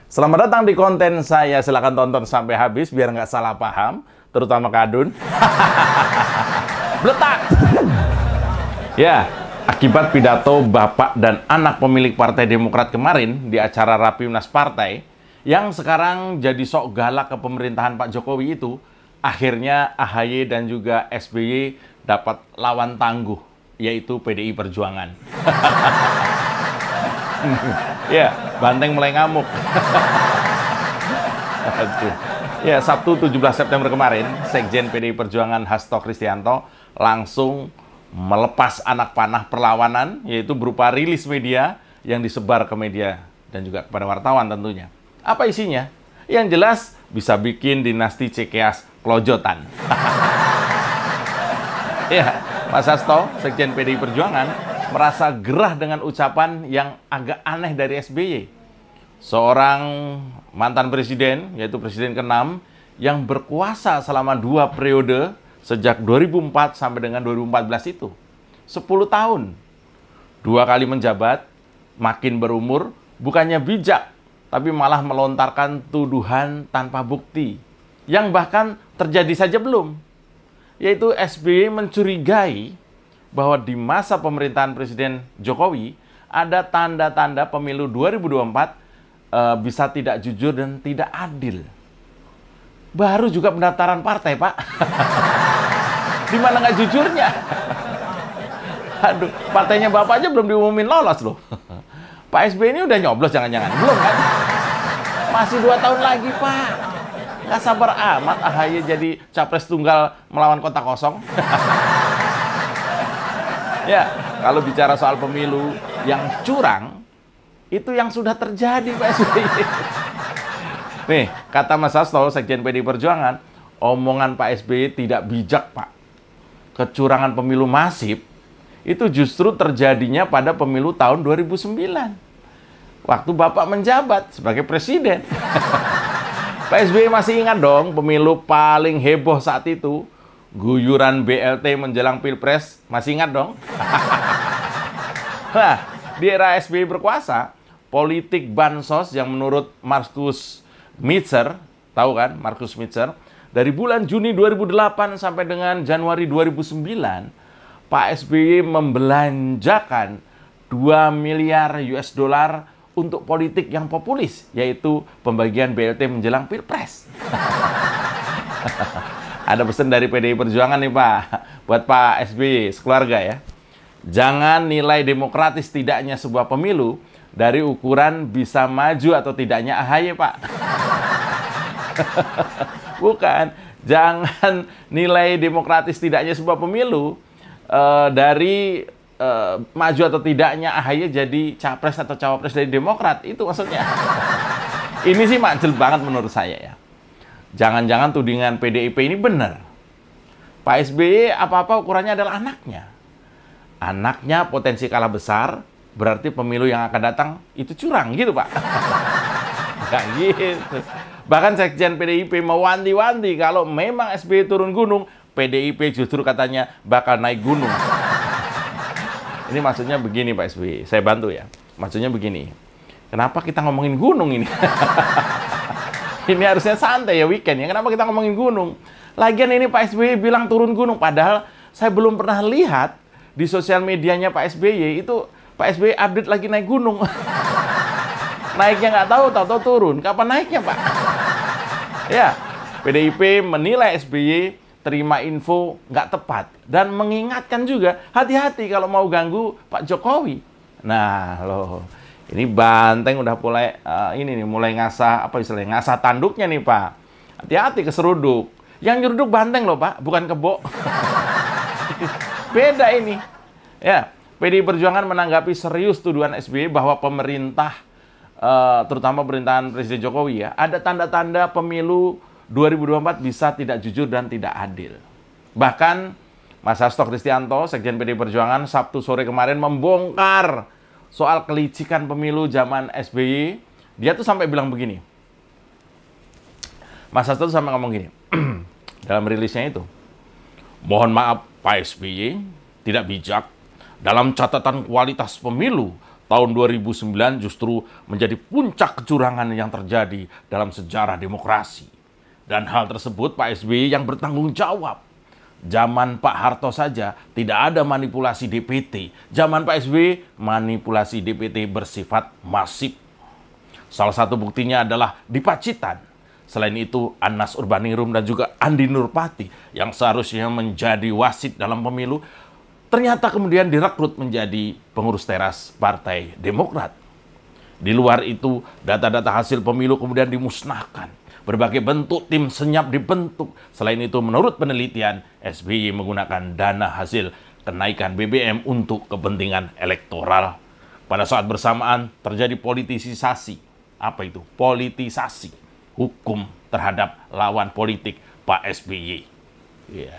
Selamat datang di konten saya. Silahkan tonton sampai habis biar nggak salah paham, terutama Kadun. Bletak! Ya, akibat pidato bapak dan anak pemilik Partai Demokrat kemarin di acara Rapimnas Partai, yang sekarang jadi sok galak ke pemerintahan Pak Jokowi itu, akhirnya AHY dan juga SBY dapat lawan tangguh, yaitu PDI Perjuangan. Ya, banteng mulai ngamuk. Ya, Sabtu 17 September kemarin, Sekjen PDI Perjuangan Hasto Kristianto langsung melepas anak panah perlawanan, yaitu berupa rilis media yang disebar ke media dan juga kepada wartawan tentunya. Apa isinya? Yang jelas bisa bikin dinasti Cikeas kelojotan. Ya, Mas Hasto, Sekjen PDI Perjuangan, merasa gerah dengan ucapan yang agak aneh dari SBY. Seorang mantan presiden, yaitu presiden ke-6, yang berkuasa selama 2 periode sejak 2004 sampai dengan 2014 itu. 10 tahun. 2 kali menjabat, makin berumur, bukannya bijak, tapi malah melontarkan tuduhan tanpa bukti. Yang bahkan terjadi saja belum. Yaitu SBY mencurigai bahwa di masa pemerintahan Presiden Jokowi ada tanda-tanda pemilu 2024 bisa tidak jujur dan tidak adil. Baru juga pendaftaran partai, Pak. Di mana nggak jujurnya? Aduh, partainya Bapak aja belum diumumin lolos loh. Pak SBY ini udah nyoblos jangan-jangan? Belum kan? Masih 2 tahun lagi, Pak. Nggak sabar amat AHY jadi capres tunggal melawan kota kosong. Ya, kalau bicara soal pemilu yang curang, itu yang sudah terjadi, Pak SBY. Nih, kata Mas Hasto, Sekjen PDI Perjuangan, omongan Pak SBY tidak bijak, Pak. Kecurangan pemilu masif, itu justru terjadinya pada pemilu tahun 2009. Waktu Bapak menjabat sebagai presiden. Pak SBY masih ingat dong, pemilu paling heboh saat itu, guyuran BLT menjelang Pilpres, masih ingat dong? Nah, di era SBY berkuasa, politik bansos yang menurut Markus Mitscher, tahu kan Markus Mitscher, dari bulan Juni 2008 sampai dengan Januari 2009, Pak SBY membelanjakan 2 miliar US dollar untuk politik yang populis, yaitu pembagian BLT menjelang Pilpres. Ada pesan dari PDI Perjuangan nih, Pak, buat Pak SBY sekeluarga ya. Jangan nilai demokratis tidaknya sebuah pemilu dari ukuran bisa maju atau tidaknya AHY, Pak. Bukan. Jangan nilai demokratis tidaknya sebuah pemilu dari maju atau tidaknya AHY jadi capres atau cawapres dari Demokrat. Itu maksudnya. Ini sih manjel banget menurut saya ya. Jangan-jangan tudingan PDIP ini benar. Pak SBY apa-apa ukurannya adalah anaknya. Anaknya potensi kalah besar, berarti pemilu yang akan datang itu curang gitu, Pak. Nggak gitu. Bahkan Sekjen PDIP mewanti-wanti kalau memang SBY turun gunung, PDIP justru katanya bakal naik gunung. Ini maksudnya begini, Pak SBY. Saya bantu ya. Maksudnya begini. Kenapa kita ngomongin gunung ini? Ini harusnya santai ya, weekend ya. Kenapa kita ngomongin gunung? Lagian ini Pak SBY bilang turun gunung. Padahal saya belum pernah lihat di sosial medianya Pak SBY itu Pak SBY update lagi naik gunung. Naiknya nggak tahu turun. Kapan naiknya, Pak? Ya, PDIP menilai SBY terima info nggak tepat. Dan mengingatkan juga, hati-hati kalau mau ganggu Pak Jokowi. Nah, loh. Ini banteng udah mulai mulai ngasah apa istilahnya, ngasah tanduknya nih, Pak. Hati-hati keseruduk. Yang nyeruduk banteng loh, Pak, bukan kebo. Beda ini. Ya, PDI Perjuangan menanggapi serius tuduhan SBY bahwa pemerintah terutama pemerintahan Presiden Jokowi ya, ada tanda-tanda pemilu 2024 bisa tidak jujur dan tidak adil. Bahkan Mas Hasto Kristianto, Sekjen PDI Perjuangan, Sabtu sore kemarin membongkar soal kelicikan pemilu zaman SBY. Dia tuh sampai bilang begini. Mas Hasto tuh sampai ngomong gini. Dalam rilisnya itu. Mohon maaf Pak SBY, tidak bijak. Dalam catatan kualitas pemilu, Tahun 2009 justru menjadi puncak kecurangan yang terjadi dalam sejarah demokrasi. Dan hal tersebut Pak SBY yang bertanggung jawab. Zaman Pak Harto saja tidak ada manipulasi DPT. Zaman Pak SBY manipulasi DPT bersifat masif. Salah satu buktinya adalah di Pacitan. Selain itu, Anas Urbaningrum dan juga Andi Nurpati yang seharusnya menjadi wasit dalam pemilu, ternyata kemudian direkrut menjadi pengurus teras Partai Demokrat. Di luar itu, data-data hasil pemilu kemudian dimusnahkan. Berbagai bentuk tim senyap dibentuk. Selain itu, menurut penelitian, SBY menggunakan dana hasil kenaikan BBM untuk kepentingan elektoral. Pada saat bersamaan, terjadi politisasi. Apa itu? Politisasi hukum terhadap lawan politik Pak SBY. Ya.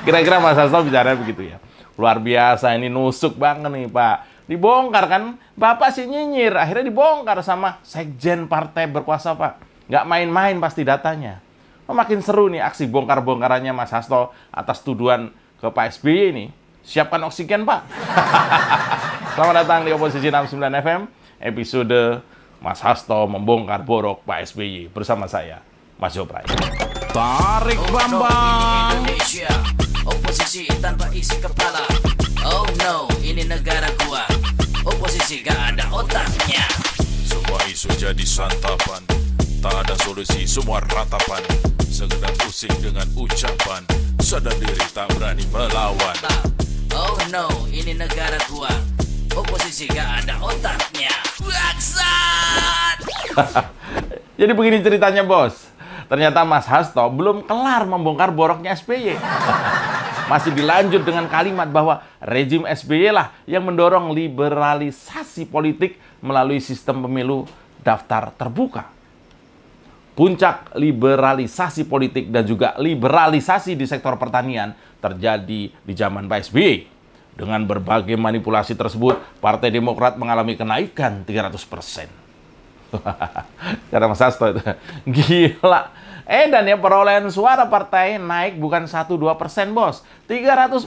Kira-kira Mas Hasto bicara begitu ya. Luar biasa, ini nusuk banget nih Pak. Dibongkar kan, Bapak sih nyinyir, akhirnya dibongkar sama sekjen partai berkuasa Pak. Nggak main-main pasti datanya. Oh, makin seru nih aksi bongkar-bongkarannya Mas Hasto atas tuduhan ke Pak SBY ini. Siapkan oksigen Pak. Selamat datang di Oposisi 69 FM, episode Mas Hasto membongkar borok Pak SBY bersama saya, Mas Jopray. Tarik Bambang. Ini Indonesia, oposisi tanpa isi kepala. Oh no, ini negara gua. Oposisi gak ada otaknya. Semua isu jadi santapan, tak ada solusi, semua ratapan. Sekedar pusing dengan ucapan, sadar diri tak berani melawan. Oh no, ini negara gua. Oposisi gak ada otaknya. Bangsat. Jadi begini ceritanya bos. Ternyata Mas Hasto belum kelar membongkar boroknya SBY. Masih dilanjut dengan kalimat bahwa rezim SBY lah yang mendorong liberalisasi politik melalui sistem pemilu daftar terbuka. Puncak liberalisasi politik dan juga liberalisasi di sektor pertanian terjadi di zaman Pak SBY. Dengan berbagai manipulasi tersebut, Partai Demokrat mengalami kenaikan 300%. Kata Mas Hasto itu. Gila. Dan ya perolehan suara partai naik bukan 1-2% bos. 300%.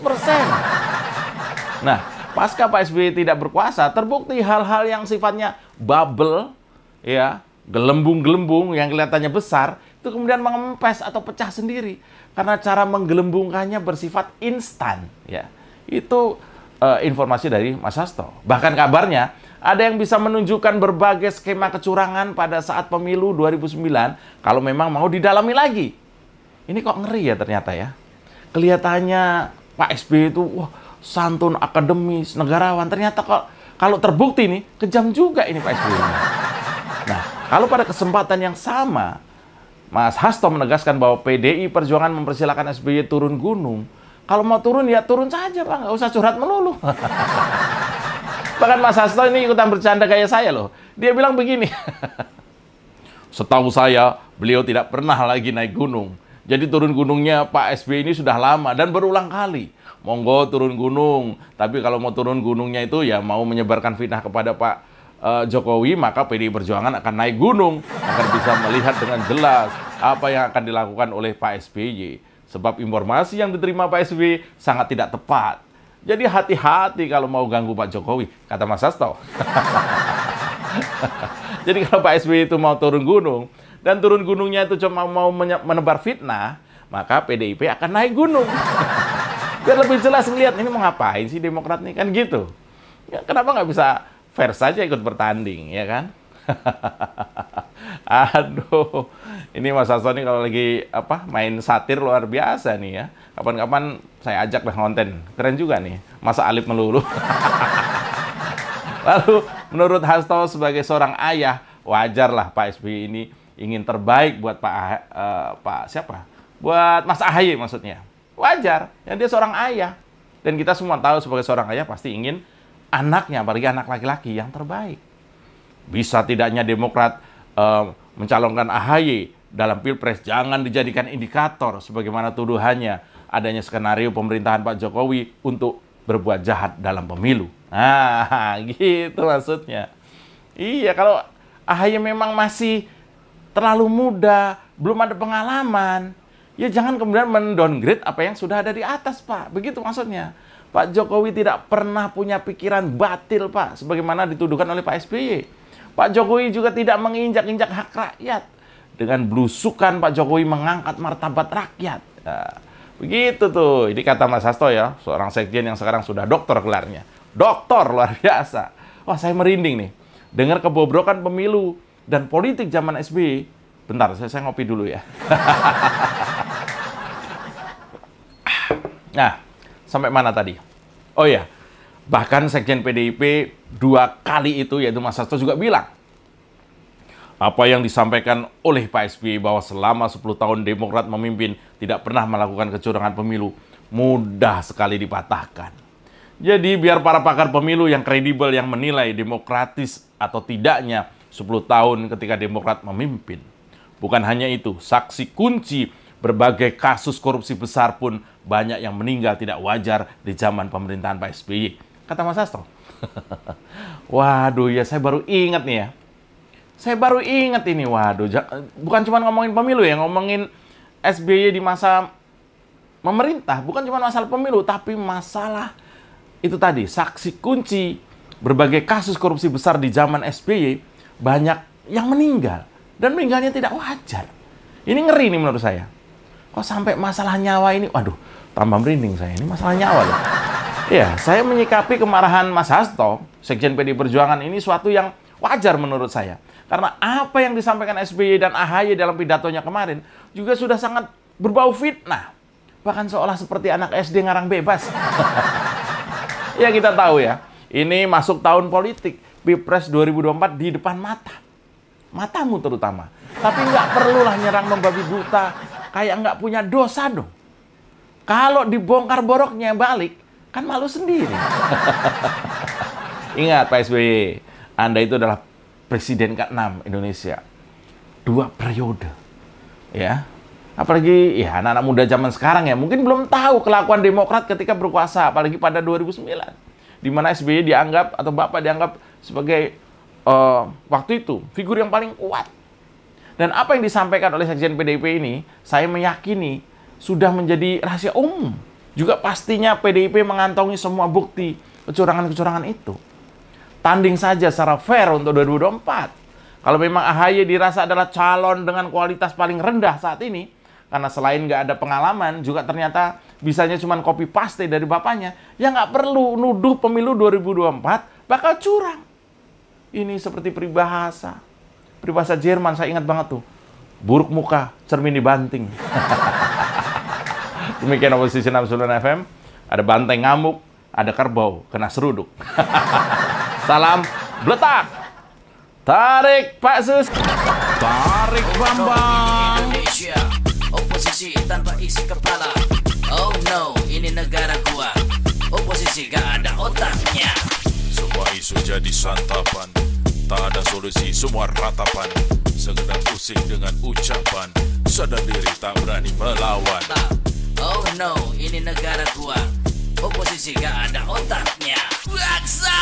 Nah, pasca Pak SBY tidak berkuasa, terbukti hal-hal yang sifatnya bubble, ya, gelembung-gelembung yang kelihatannya besar, itu kemudian mengempes atau pecah sendiri. Karena cara menggelembungkannya bersifat instan, ya. Itu informasi dari Mas Hasto. Bahkan kabarnya ada yang bisa menunjukkan berbagai skema kecurangan pada saat pemilu 2009 kalau memang mau didalami lagi. Ini kok ngeri ya ternyata ya. Kelihatannya Pak SBY itu wah, santun, akademis, negarawan. Ternyata kok kalau terbukti nih kejam juga ini Pak SBY. Nah, kalau pada kesempatan yang sama Mas Hasto menegaskan bahwa PDI Perjuangan mempersilahkan SBY turun gunung. Kalau mau turun ya turun saja Pak, nggak usah curhat melulu. Bahkan Mas Hasto ini ikutan bercanda kayak saya loh. Dia bilang begini. Setahu saya, beliau tidak pernah lagi naik gunung. Jadi turun gunungnya Pak SBY ini sudah lama dan berulang kali. Monggo turun gunung. Tapi kalau mau turun gunungnya itu ya mau menyebarkan fitnah kepada Pak Jokowi, maka PDI Perjuangan akan naik gunung. Akan bisa melihat dengan jelas apa yang akan dilakukan oleh Pak SBY. Sebab informasi yang diterima Pak SBY sangat tidak tepat. Jadi hati-hati kalau mau ganggu Pak Jokowi, kata Mas Hasto. Jadi kalau Pak SBY itu mau turun gunung, dan turun gunungnya itu cuma mau menebar fitnah, maka PDIP akan naik gunung. Biar lebih jelas ngelihat ini mau ngapain sih Demokrat nih, kan gitu. Ya, kenapa nggak bisa fair saja ikut bertanding, ya kan? Aduh, ini Mas Hasto nih kalau lagi main satir luar biasa nih ya. Kapan-kapan saya ajak lah konten. Keren juga nih, masa Alif melulu. Lalu menurut Hasto sebagai seorang ayah, wajarlah Pak SBY ini ingin terbaik buat buat Mas AHY maksudnya. Wajar, yang dia seorang ayah. Dan kita semua tahu sebagai seorang ayah pasti ingin anaknya, apalagi anak laki-laki yang terbaik. Bisa tidaknya Demokrat mencalonkan AHY dalam Pilpres jangan dijadikan indikator sebagaimana tuduhannya adanya skenario pemerintahan Pak Jokowi untuk berbuat jahat dalam pemilu. Nah, gitu maksudnya. Iya, kalau AHY memang masih terlalu muda, belum ada pengalaman, ya jangan kemudian mendowngrade apa yang sudah ada di atas, Pak. Begitu maksudnya. Pak Jokowi tidak pernah punya pikiran batil, Pak, sebagaimana dituduhkan oleh Pak SBY. Pak Jokowi juga tidak menginjak-injak hak rakyat. Dengan belusukan Pak Jokowi mengangkat martabat rakyat. Nah, begitu tuh. Ini kata Mas Hasto ya, seorang sekjen yang sekarang sudah doktor gelarnya. Doktor luar biasa. Wah, saya merinding nih. Dengar kebobrokan pemilu dan politik zaman SBY. Bentar, saya ngopi dulu ya. Nah, sampai mana tadi? Oh ya, bahkan sekjen PDIP 2 kali itu, yaitu Mas Hasto juga bilang, apa yang disampaikan oleh Pak SBY bahwa selama 10 tahun Demokrat memimpin tidak pernah melakukan kecurangan pemilu, mudah sekali dipatahkan. Jadi biar para pakar pemilu yang kredibel yang menilai demokratis atau tidaknya 10 tahun ketika Demokrat memimpin. Bukan hanya itu, saksi kunci berbagai kasus korupsi besar pun banyak yang meninggal tidak wajar di zaman pemerintahan Pak SBY. Kata Mas Hasto. Waduh ya, saya baru ingat nih ya. Saya baru ingat ini, waduh, bukan cuma ngomongin pemilu ya, ngomongin SBY di masa memerintah, bukan cuma masalah pemilu, tapi masalah itu tadi, saksi kunci berbagai kasus korupsi besar di zaman SBY, banyak yang meninggal, dan meninggalnya tidak wajar. Ini ngeri nih menurut saya. Kok sampai masalah nyawa ini, waduh, tambah merinding saya, ini masalah nyawa loh. Ya, saya menyikapi kemarahan Mas Hasto, Sekjen PDI Perjuangan ini suatu yang wajar menurut saya. Karena apa yang disampaikan SBY dan AHY dalam pidatonya kemarin juga sudah sangat berbau fitnah. Bahkan seolah seperti anak SD ngarang bebas. Ya kita tahu ya, ini masuk tahun politik. Pilpres 2024 di depan mata. Matamu terutama. Tapi nggak perlulah nyerang membabi buta. Kayak nggak punya dosa dong. Kalau dibongkar boroknya balik, kan malu sendiri. Ingat Pak SBY, Anda itu adalah Presiden ke-6 Indonesia. 2 periode. Ya. Apalagi ya anak-anak muda zaman sekarang ya mungkin belum tahu kelakuan Demokrat ketika berkuasa, apalagi pada 2009. Di mana SBY dianggap atau Bapak dianggap sebagai waktu itu figur yang paling kuat. Dan apa yang disampaikan oleh Sekjen PDIP ini, saya meyakini sudah menjadi rahasia umum. Juga pastinya PDIP mengantongi semua bukti kecurangan-kecurangan itu. Tanding saja secara fair untuk 2024. Kalau memang AHY dirasa adalah calon dengan kualitas paling rendah saat ini, karena selain nggak ada pengalaman, juga ternyata bisanya cuma copy paste dari bapaknya, ya nggak perlu nuduh pemilu 2024 bakal curang. Ini seperti peribahasa. Peribahasa Jerman, saya ingat banget tuh. Buruk muka, cermin dibanting. Demikian Oposisi 69 FM. Ada banteng ngamuk, ada kerbau kena seruduk. Salam bletak. Tarik Pak Sus. Tarik Bambang. Indonesia, oposisi tanpa isi kepala. Oh no, ini negara gua. Oposisi gak ada otaknya. Semua isu jadi santapan, tak ada solusi, semua ratapan. Sekedar pusing dengan ucapan, sadar diri tak berani melawan. Oh no, ini negara gua. Oposisi gak ada otaknya. Waksa!